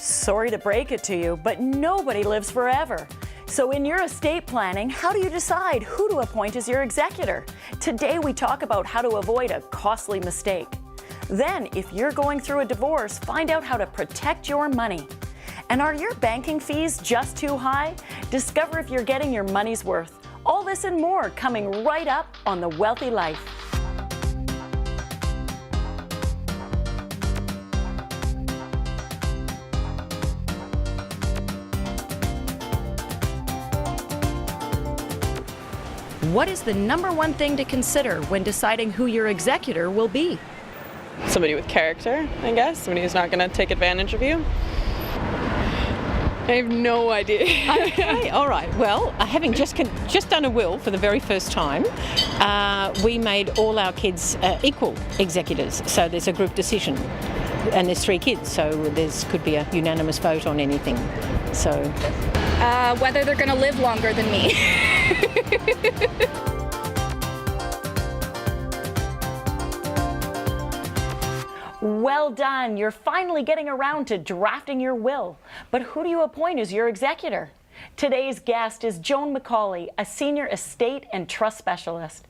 Sorry to break it to you, but nobody lives forever. So in your estate planning, how do you decide who to appoint as your executor? Today we talk about how to avoid a costly mistake. Then, if you're going through a divorce, find out how to protect your money. And are your banking fees just too high? Discover if you're getting your money's worth. All this and more coming right up on The Wealthy Life. What is the number one thing to consider when deciding who your executor will be? Somebody with character, I guess. Somebody who's not going to take advantage of you. I have no idea. Okay, all right. Well, having just done a will for the very first time, we made all our kids equal executors. So there's a group decision, and there's 3 kids, so could be a unanimous vote on anything. So whether they're going to live longer than me. Well done. You're finally getting around to drafting your will. But who do you appoint as your executor? Today's guest is Joan McCauley, a senior estate and trust specialist.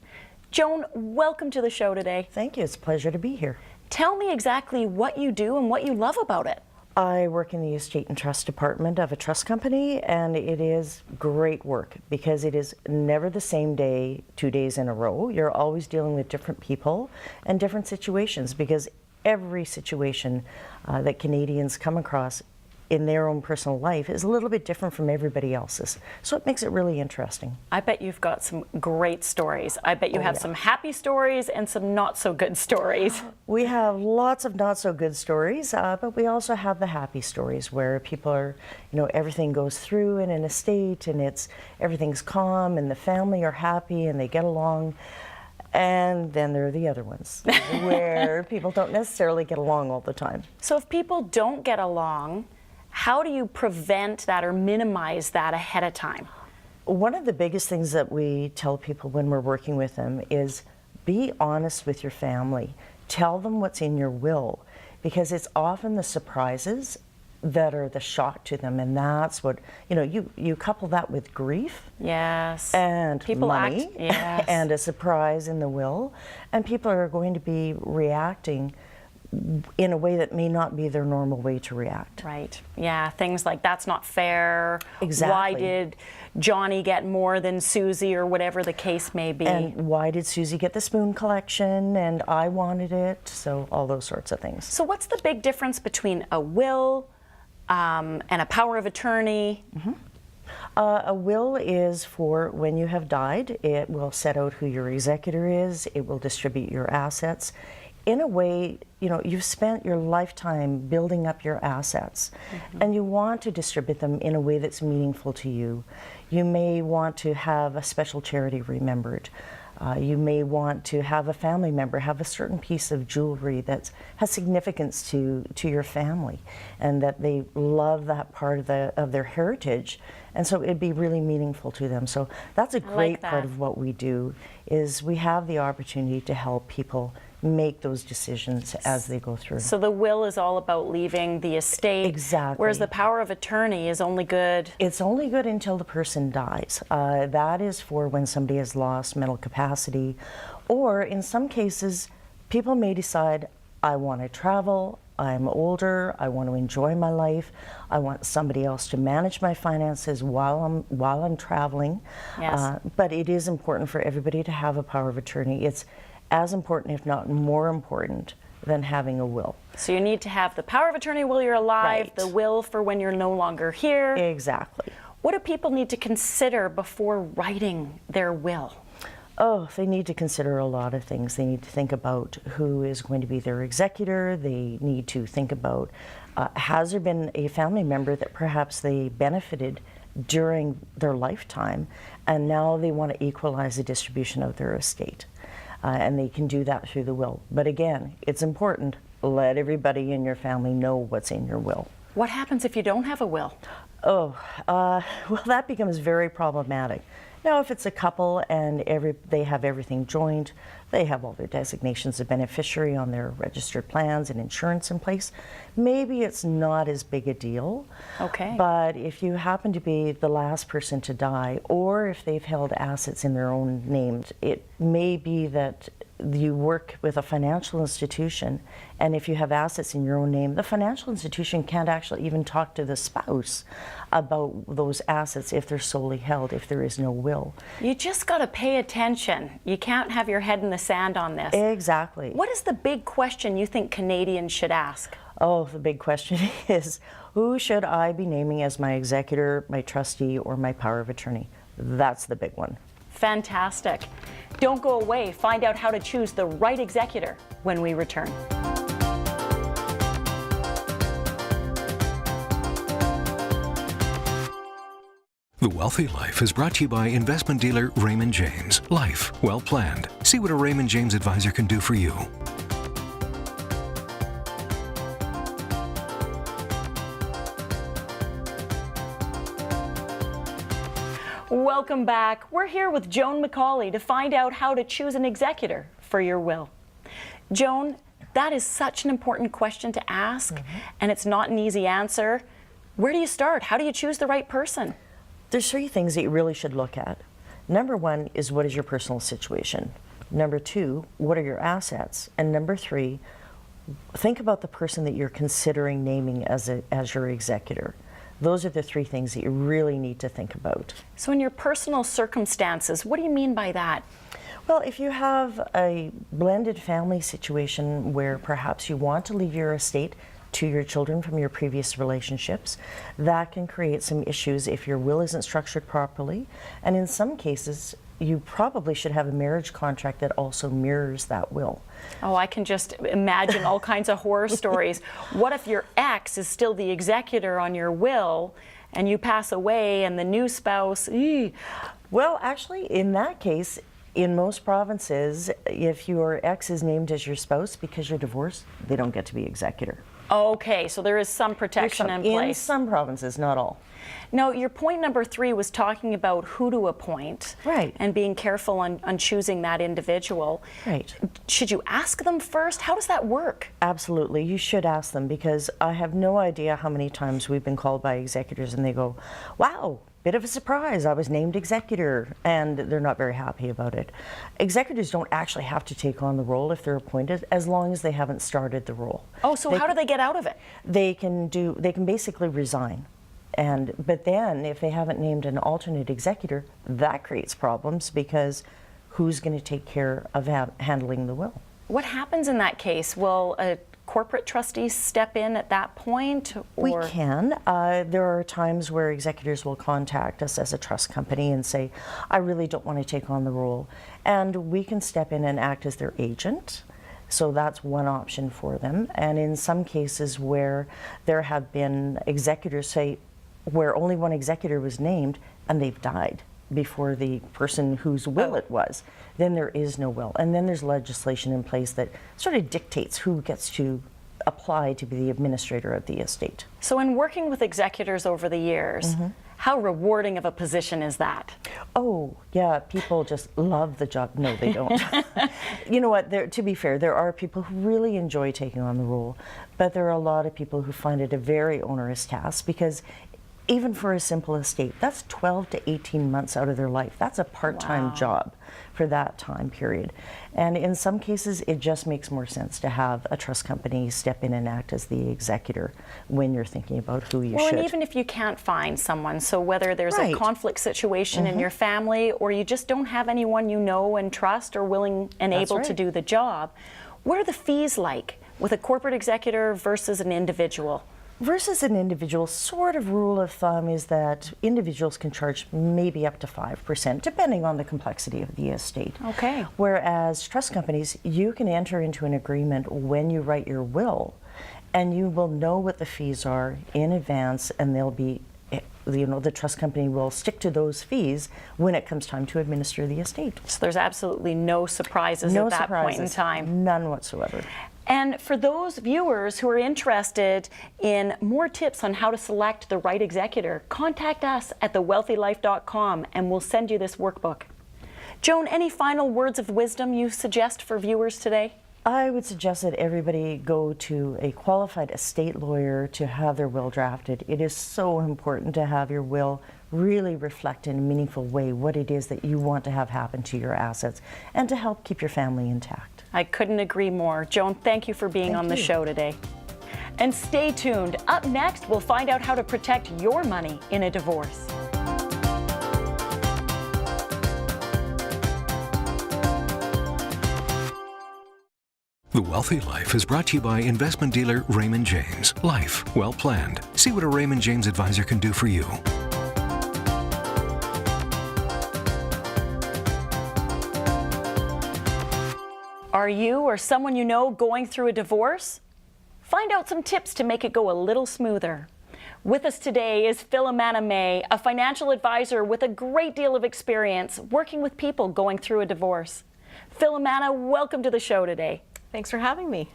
Joan, welcome to the show today. Thank you. It's a pleasure to be here. Tell me exactly what you do and what you love about it. I work in the estate and trust department of a trust company, and it is great work because it is never the same day 2 days in a row. You're always dealing with different people and different situations because every situation that Canadians come across in their own personal life is a little bit different from everybody else's. So it makes it really interesting. I bet you've got some great stories. I bet you have some happy stories and some not so good stories. We have lots of not so good stories, but we also have the happy stories where people are, everything goes through in an estate and everything's calm and the family are happy and they get along. And then there are the other ones where people don't necessarily get along all the time. So if people don't get along, how do you prevent that or minimize that ahead of time? One of the biggest things that we tell people when we're working with them is be honest with your family. Tell them what's in your will, because it's often the surprises that are the shock to them, and that's what, you couple that with grief. Yes. And people money. Yes. And a surprise in the will, and people are going to be reacting in a way that may not be their normal way to react. Right. Yeah, things like that's not fair. Exactly. Why did Johnny get more than Susie, or whatever the case may be? And why did Susie get the spoon collection and I wanted it? So all those sorts of things. So what's the big difference between a will and a power of attorney? Mm-hmm. A will is for when you have died. It will set out who your executor is. It will distribute your assets. In a way, you've spent your lifetime building up your assets, and you want to distribute them in a way that's meaningful to you. You may want to have a special charity remembered. You may want to have a family member have a certain piece of jewelry that has significance to your family, and that they love that part of their heritage, and so it'd be really meaningful to them. So that's a great part of what we do, is we have the opportunity to help people make those decisions as they go through. So the will is all about leaving the estate. Exactly. Whereas the power of attorney is only good. It's only good until the person dies. That is for when somebody has lost mental capacity, or in some cases, people may decide, I want to travel, I'm older, I want to enjoy my life, I want somebody else to manage my finances while I'm traveling. Yes. But it is important for everybody to have a power of attorney. It's as important, if not more important, than having a will. So you need to have the power of attorney while you're alive, Right. the will for when you're no longer here. Exactly. What do people need to consider before writing their will? Oh, they need to consider a lot of things. They need to think about who is going to be their executor. They need to think about, has there been a family member that perhaps they benefited during their lifetime, and now they want to equalize the distribution of their estate. And they can do that through the will. But again, it's important, let everybody in your family know what's in your will. What happens if you don't have a will? Oh, well, that becomes very problematic. Now, if it's a couple and they have everything joined, they have all their designations of beneficiary on their registered plans and insurance in place, maybe it's not as big a deal. Okay. But if you happen to be the last person to die, or if they've held assets in their own name, it may be that you work with a financial institution, and if you have assets in your own name, the financial institution can't actually even talk to the spouse about those assets if they're solely held, if there is no will. You just got to pay attention. You can't have your head in the sand on this. Exactly. What is the big question you think Canadians should ask? Oh, the big question is, who should I be naming as my executor, my trustee, or my power of attorney? That's the big one. Fantastic. Don't go away. Find out how to choose the right executor when we return. The Wealthy Life is brought to you by investment dealer Raymond James. Life well planned. See what a Raymond James advisor can do for you. Welcome back. We're here with Joan McCauley to find out how to choose an executor for your will. Joan, that is such an important question to ask, and it's not an easy answer. Where do you start? How do you choose the right person? There's three things that you really should look at. Number one is, what is your personal situation? Number two, what are your assets? And number three, think about the person that you're considering naming as your executor. Those are the three things that you really need to think about. So in your personal circumstances, what do you mean by that? Well, if you have a blended family situation where perhaps you want to leave your estate to your children from your previous relationships, that can create some issues if your will isn't structured properly. And in some cases, you probably should have a marriage contract that also mirrors that will. Oh, I can just imagine all kinds of horror stories. What if your ex is still the executor on your will and you pass away and the new spouse, Well, actually, in that case, in most provinces, if your ex is named as your spouse because you're divorced, they don't get to be executor. Okay, so there is some protection in place. In some provinces, not all. Now, your point number 3 was talking about who to appoint. Right. And being careful on choosing that individual. Right. Should you ask them first? How does that work? Absolutely, you should ask them, because I have no idea how many times we've been called by executors and they go, wow, bit of a surprise, I was named executor, and they're not very happy about it. Executors don't actually have to take on the role if they're appointed, as long as they haven't started the role. Oh, so how do they get out of it? They can basically resign. But then if they haven't named an alternate executor, that creates problems, because who's going to take care of handling the will? What happens in that case? Will a corporate trustee step in at that point? Or? We can. There are times where executors will contact us as a trust company and say, I really don't want to take on the role. And we can step in and act as their agent. So that's one option for them. And in some cases where there have been executors, say, where only one executor was named and they've died before the person whose will it was, then there is no will. And then there's legislation in place that sort of dictates who gets to apply to be the administrator of the estate. So in working with executors over the years, how rewarding of a position is that? Oh, yeah, people just love the job. No, they don't. You know what, to be fair, there are people who really enjoy taking on the role, but there are a lot of people who find it a very onerous task, because even for a simple estate, that's 12 to 18 months out of their life. That's a part-time job for that time period. And in some cases, it just makes more sense to have a trust company step in and act as the executor when you're thinking about who you should. And even if you can't find someone, so whether there's a conflict situation in your family, or you just don't have anyone you know and trust or willing and able to do the job, what are the fees like with a corporate executor versus an individual? Versus an individual, sort of rule of thumb is that individuals can charge maybe up to 5%, depending on the complexity of the estate. Okay. Whereas trust companies, you can enter into an agreement when you write your will, and you will know what the fees are in advance, and they'll be, you know, the trust company will stick to those fees when it comes time to administer the estate. So there's absolutely no surprises at that point in time. None whatsoever. And for those viewers who are interested in more tips on how to select the right executor, contact us at thewealthylife.com and we'll send you this workbook. Joan, any final words of wisdom you suggest for viewers today? I would suggest that everybody go to a qualified estate lawyer to have their will drafted. It is so important to have your will really reflect in a meaningful way what it is that you want to have happen to your assets and to help keep your family intact. I couldn't agree more. Joan, thank you for being on the show today. And stay tuned. Up next, we'll find out how to protect your money in a divorce. The Wealthy Life is brought to you by investment dealer Raymond James. Life well planned. See what a Raymond James advisor can do for you. Are you or someone you know going through a divorce? Find out some tips to make it go a little smoother. With us today is Filomena May, a financial advisor with a great deal of experience working with people going through a divorce. Filomena, welcome to the show today. Thanks for having me.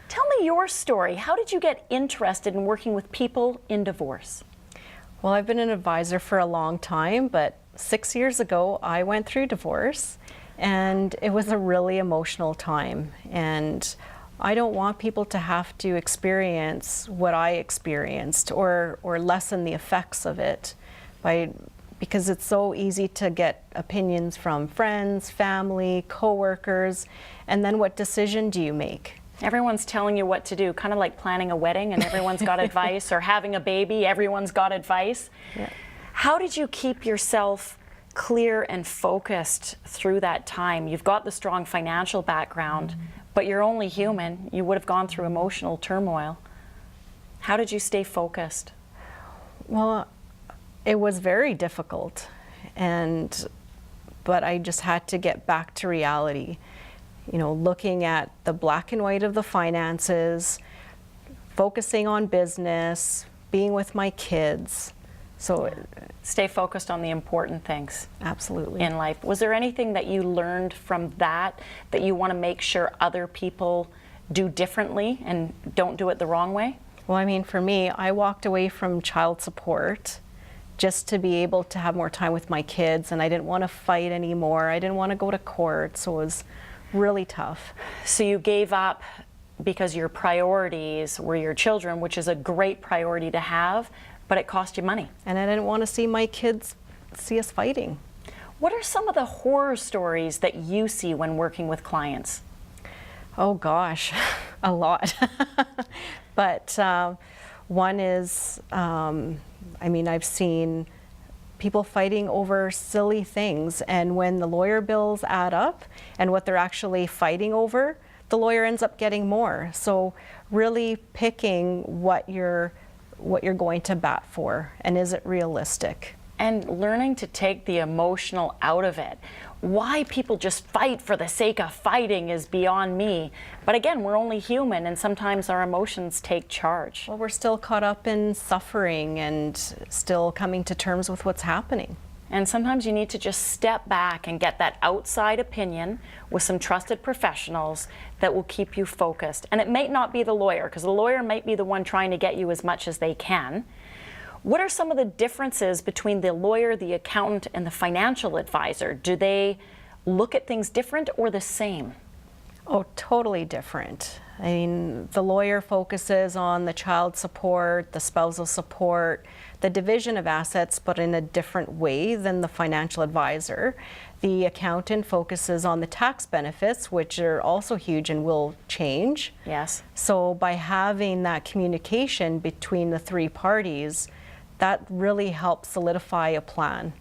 Tell me your story. How did you get interested in working with people in divorce? Well, I've been an advisor for a long time, but 6 years ago I went through divorce and it was a really emotional time. And I don't want people to have to experience what I experienced or lessen the effects of it because it's so easy to get opinions from friends, family, coworkers, and then what decision do you make? Everyone's telling you what to do, kind of like planning a wedding and everyone's got advice, or having a baby, everyone's got advice. Yeah. How did you keep yourself clear and focused through that time? You've got the strong financial background, but you're only human. You would have gone through emotional turmoil. How did you stay focused? Well, it was very difficult, but I just had to get back to reality. You know, looking at the black and white of the finances, focusing on business, being with my kids. So stay focused on the important things. Absolutely. In life. Was there anything that you learned from that you want to make sure other people do differently and don't do it the wrong way? Well, I mean, for me, I walked away from child support just to be able to have more time with my kids, and I didn't want to fight anymore. I didn't want to go to court, so it was really tough. So you gave up because your priorities were your children, which is a great priority to have, but it cost you money. And I didn't want to see my kids see us fighting. What are some of the horror stories that you see when working with clients? Oh gosh, a lot. But one is, I mean, I've seen people fighting over silly things, and when the lawyer bills add up and what they're actually fighting over, the lawyer ends up getting more. So really picking what you're going to bat for, and is it realistic? And learning to take the emotional out of it. Why people just fight for the sake of fighting is beyond me. But again, we're only human, and sometimes our emotions take charge. Well, we're still caught up in suffering and still coming to terms with what's happening. And sometimes you need to just step back and get that outside opinion with some trusted professionals that will keep you focused. And it may not be the lawyer, because the lawyer might be the one trying to get you as much as they can. What are some of the differences between the lawyer, the accountant, and the financial advisor? Do they look at things different or the same? Oh, totally different. I mean, the lawyer focuses on the child support, the spousal support, the division of assets, but in a different way than the financial advisor. The accountant focuses on the tax benefits, which are also huge and will change. Yes. So by having that communication between the three parties, that really helps solidify a plan.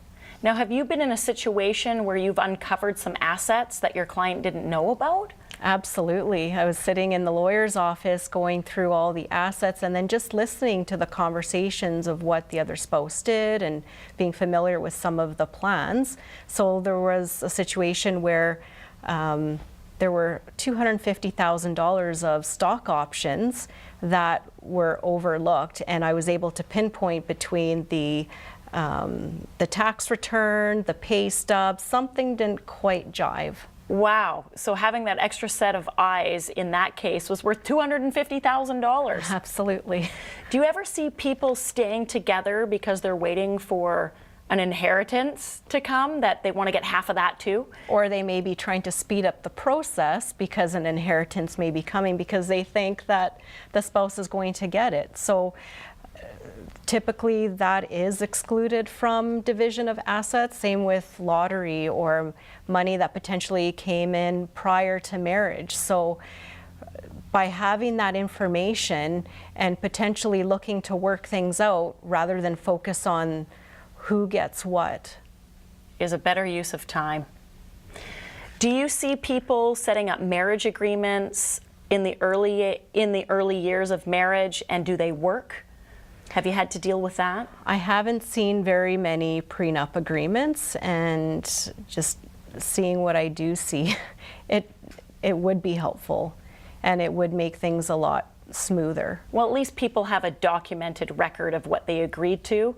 Now, have you been in a situation where you've uncovered some assets that your client didn't know about? Absolutely. I was sitting in the lawyer's office going through all the assets and then just listening to the conversations of what the other spouse did and being familiar with some of the plans. So there was a situation where there were $250,000 of stock options that were overlooked, and I was able to pinpoint between the tax return, the pay stub, something didn't quite jive. Wow. So having that extra set of eyes in that case was worth $250,000. Absolutely. Do you ever see people staying together because they're waiting for an inheritance to come, that they want to get half of that too? Or they may be trying to speed up the process because an inheritance may be coming because they think that the spouse is going to get it. So typically that is excluded from division of assets. Same with lottery or money that potentially came in prior to marriage. So by having that information and potentially looking to work things out rather than focus on who gets what, is a better use of time. Do you see people setting up marriage agreements in the early years of marriage, and do they work? Have you had to deal with that? I haven't seen very many prenup agreements, and just seeing what I do see, it would be helpful and it would make things a lot smoother. Well, at least people have a documented record of what they agreed to.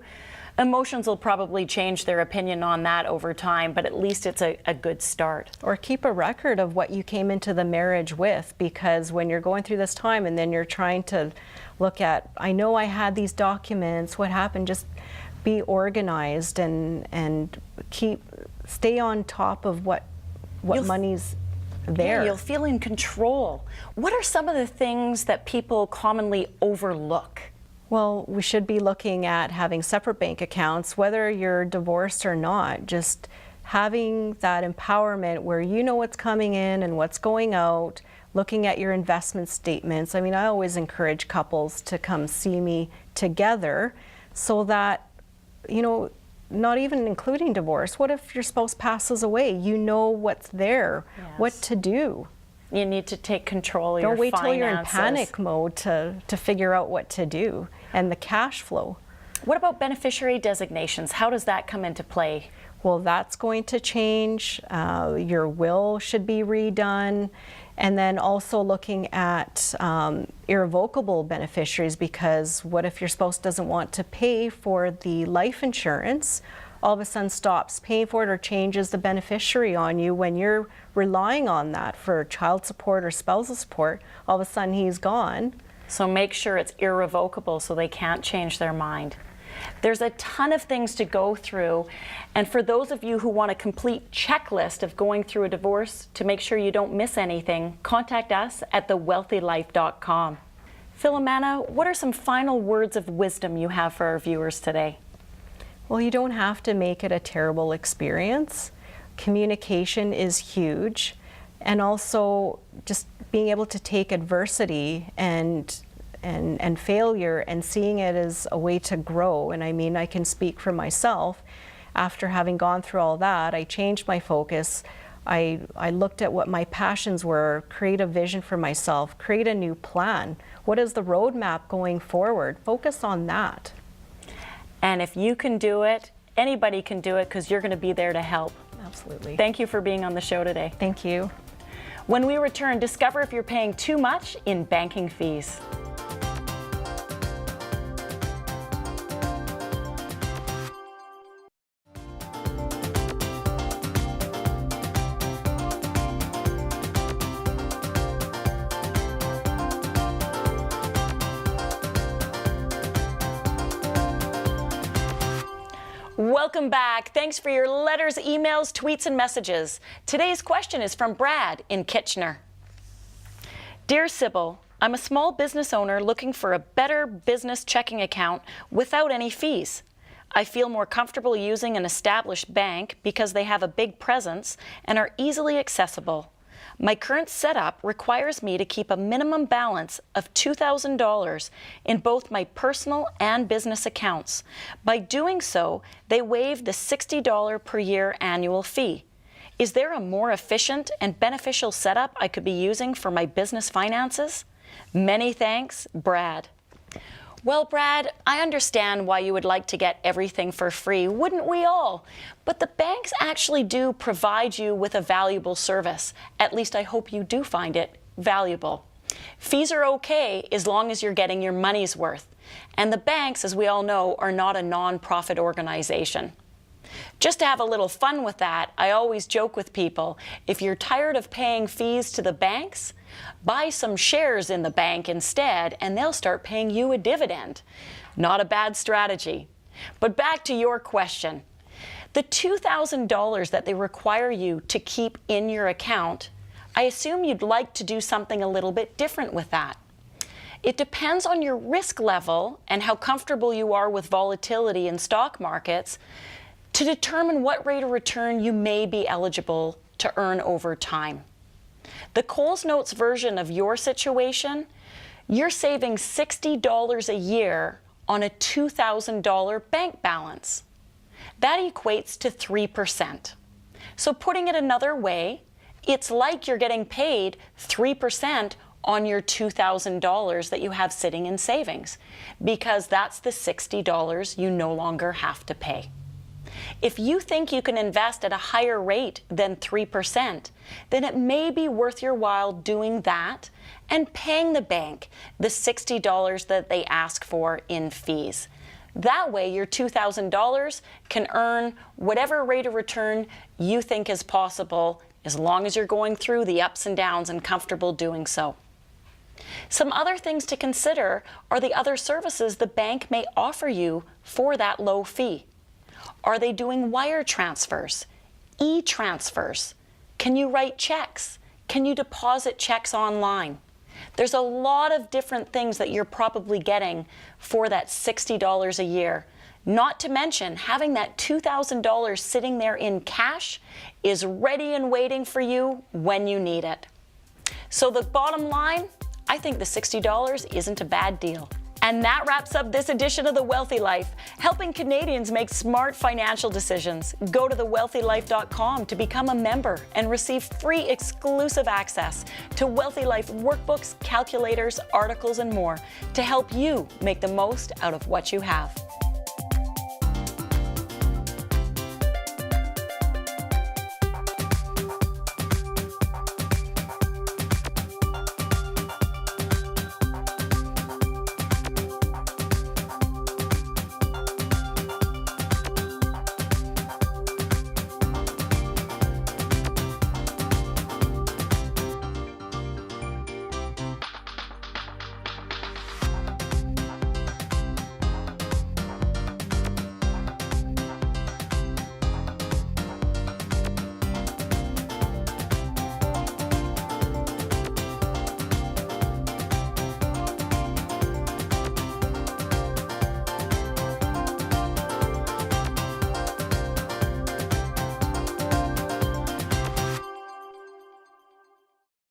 Emotions will probably change their opinion on that over time, but at least it's a good start. Or keep a record of what you came into the marriage with, because when you're going through this time and then you're trying to look at, I know I had these documents, what happened? Just be organized and stay on top of what money's there. Yeah, you'll feel in control. What are some of the things that people commonly overlook? Well, we should be looking at having separate bank accounts, whether you're divorced or not, just having that empowerment where you know what's coming in and what's going out, looking at your investment statements. I mean, I always encourage couples to come see me together so that, you know, not even including divorce, what if your spouse passes away? You know what's there, what to do. You need to take control of your finances. Don't wait till you're in panic mode to figure out what to do, and the cash flow. What about beneficiary designations? How does that come into play? Well, that's going to change. Your will should be redone. And then also looking at irrevocable beneficiaries, because what if your spouse doesn't want to pay for the life insurance, all of a sudden stops paying for it or changes the beneficiary on you when you're relying on that for child support or spousal support, all of a sudden he's gone. So make sure it's irrevocable so they can't change their mind. There's a ton of things to go through, and for those of you who want a complete checklist of going through a divorce to make sure you don't miss anything, contact us at thewealthylife.com. Filomena, what are some final words of wisdom you have for our viewers today? Well, you don't have to make it a terrible experience. Communication is huge, and also just being able to take adversity and failure and seeing it as a way to grow. And I mean, I can speak for myself. After having gone through all that, I changed my focus. I looked at what my passions were, create a vision for myself, create a new plan. What is the roadmap going forward? Focus on that. And if you can do it, anybody can do it, because you're going to be there to help. Absolutely. Thank you for being on the show today. Thank you. When we return, discover if you're paying too much in banking fees. Welcome back. Thanks for your letters, emails, tweets, and messages. Today's question is from Brad in Kitchener. Dear Sybil, I'm a small business owner looking for a better business checking account without any fees. I feel more comfortable using an established bank because they have a big presence and are easily accessible. My current setup requires me to keep a minimum balance of $2,000 in both my personal and business accounts. By doing so, they waive the $60 per year annual fee. Is there a more efficient and beneficial setup I could be using for my business finances? Many thanks, Brad. Well, Brad, I understand why you would like to get everything for free, wouldn't we all? But the banks actually do provide you with a valuable service. At least I hope you do find it valuable. Fees are okay as long as you're getting your money's worth. And the banks, as we all know, are not a non-profit organization. Just to have a little fun with that, I always joke with people, if you're tired of paying fees to the banks, buy some shares in the bank instead and they'll start paying you a dividend. Not a bad strategy. But back to your question. The $2,000 that they require you to keep in your account, I assume you'd like to do something a little bit different with that. It depends on your risk level and how comfortable you are with volatility in stock markets to determine what rate of return you may be eligible to earn over time. The Coles Notes version of your situation, you're saving $60 a year on a $2,000 bank balance. That equates to 3%. So putting it another way, it's like you're getting paid 3% on your $2,000 that you have sitting in savings, because that's the $60 you no longer have to pay. If you think you can invest at a higher rate than 3%, then it may be worth your while doing that and paying the bank the $60 that they ask for in fees. That way, your $2,000 can earn whatever rate of return you think is possible, as long as you're going through the ups and downs and comfortable doing so. Some other things to consider are the other services the bank may offer you for that low fee. Are they doing wire transfers, e-transfers? Can you write checks? Can you deposit checks online? There's a lot of different things that you're probably getting for that $60 a year. Not to mention, having that $2,000 sitting there in cash is ready and waiting for you when you need it. So the bottom line, I think the $60 isn't a bad deal. And that wraps up this edition of The Wealthy Life, helping Canadians make smart financial decisions. Go to thewealthylife.com to become a member and receive free exclusive access to Wealthy Life workbooks, calculators, articles, and more to help you make the most out of what you have.